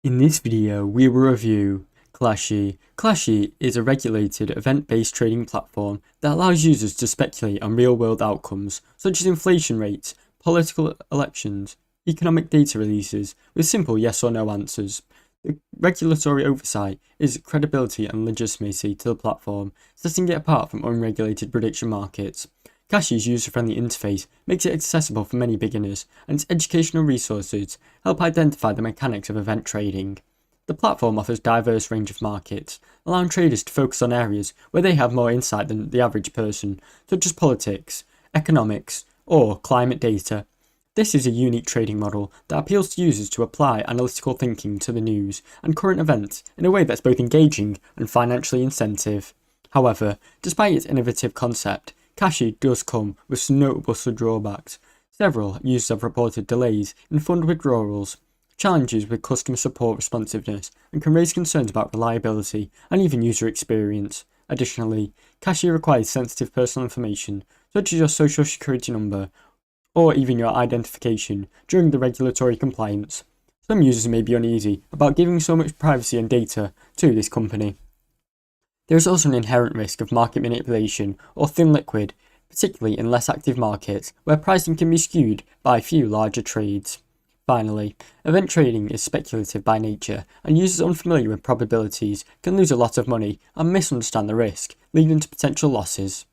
In this video, we will review Kalashi. Kalashi is a regulated, event-based trading platform that allows users to speculate on real-world outcomes, such as inflation rates, political elections, economic data releases, with simple yes or no answers. The regulatory oversight is credibility and legitimacy to the platform, setting it apart from unregulated prediction markets. Kashi's user-friendly interface makes it accessible for many beginners, and its educational resources help identify the mechanics of event trading. The platform offers a diverse range of markets, allowing traders to focus on areas where they have more insight than the average person, such as politics, economics, or climate data. This is a unique trading model that appeals to users to apply analytical thinking to the news and current events in a way that's both engaging and financially incentive. However, despite its innovative concept, Kashi does come with some notable drawbacks. Several users have reported delays in fund withdrawals, challenges with customer support responsiveness, and can raise concerns about reliability and even user experience. Additionally, Kashi requires sensitive personal information, such as your social security number or even your identification, during the regulatory compliance. Some users may be uneasy about giving so much privacy and data to this company. There is also an inherent risk of market manipulation or thin liquid, particularly in less active markets where pricing can be skewed by a few larger trades. Finally, event trading is speculative by nature, and users unfamiliar with probabilities can lose a lot of money and misunderstand the risk, leading to potential losses.